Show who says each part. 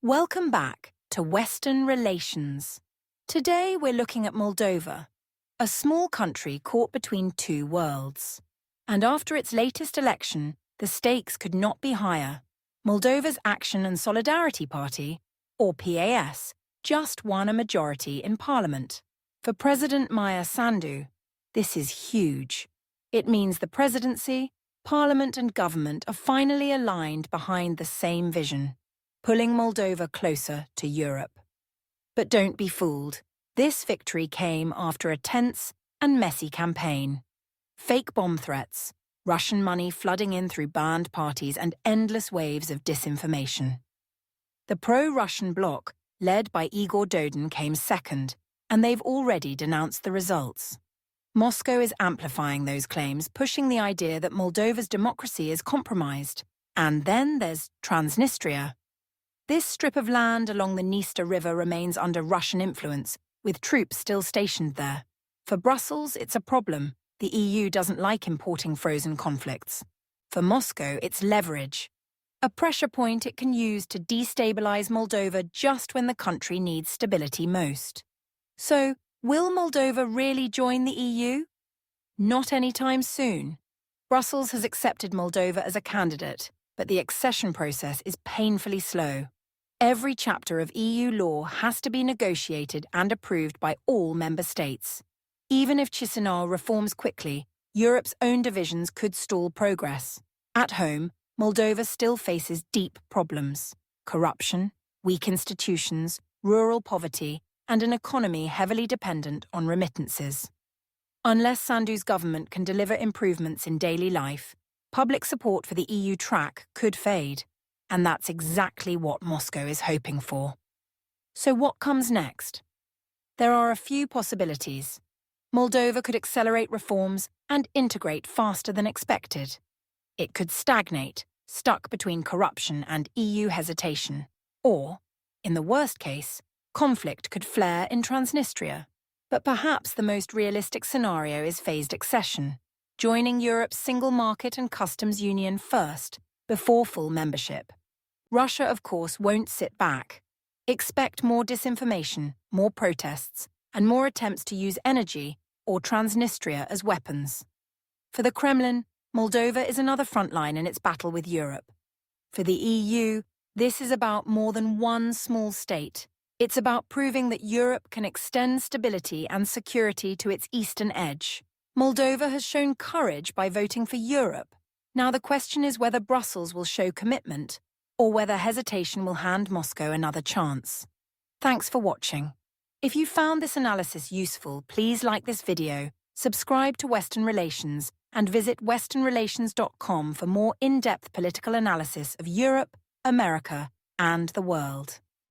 Speaker 1: Welcome back to Western Relations. Today we're looking at Moldova, a small country caught between two worlds. And after its latest election, the stakes could not be higher. Moldova's Action and Solidarity Party, or PAS, just won a majority in parliament. For President Maia Sandu, this is huge. It means the presidency, parliament and government are finally aligned behind the same vision, pulling Moldova closer to Europe. But don't be fooled. This victory came after a tense and messy campaign. Fake bomb threats, Russian money flooding in through banned parties and endless waves of disinformation. The pro-Russian bloc, led by Igor Dodon, came second, and they've already denounced the results. Moscow is amplifying those claims, pushing the idea that Moldova's democracy is compromised. And then there's Transnistria. This strip of land along the Dniester River remains under Russian influence, with troops still stationed there. For Brussels, it's a problem. The EU doesn't like importing frozen conflicts. For Moscow, it's leverage, a pressure point it can use to destabilize Moldova just when the country needs stability most. So, will Moldova really join the EU? Not anytime soon. Brussels has accepted Moldova as a candidate, but the accession process is painfully slow. Every chapter of EU law has to be negotiated and approved by all member states. Even if Chisinau reforms quickly, Europe's own divisions could stall progress. At home, Moldova still faces deep problems: corruption, weak institutions, rural poverty, and an economy heavily dependent on remittances. Unless Sandu's government can deliver improvements in daily life, public support for the EU track could fade. And that's exactly what Moscow is hoping for. So what comes next? There are a few possibilities. Moldova could accelerate reforms and integrate faster than expected. It could stagnate, stuck between corruption and EU hesitation. Or, in the worst case, conflict could flare in Transnistria. But perhaps the most realistic scenario is phased accession, joining Europe's single market and customs union first, before full membership. Russia, of course, won't sit back. Expect more disinformation, more protests, and more attempts to use energy or Transnistria as weapons. For the Kremlin, Moldova is another frontline in its battle with Europe. For the EU, this is about more than one small state. It's about proving that Europe can extend stability and security to its eastern edge. Moldova has shown courage by voting for Europe. Now the question is whether Brussels will show commitment, or whether hesitation will hand Moscow another chance. Thanks for watching. If you found this analysis useful, please like this video, subscribe to Western Relations, and visit westernrelations.com for more in-depth political analysis of Europe, America, and the world.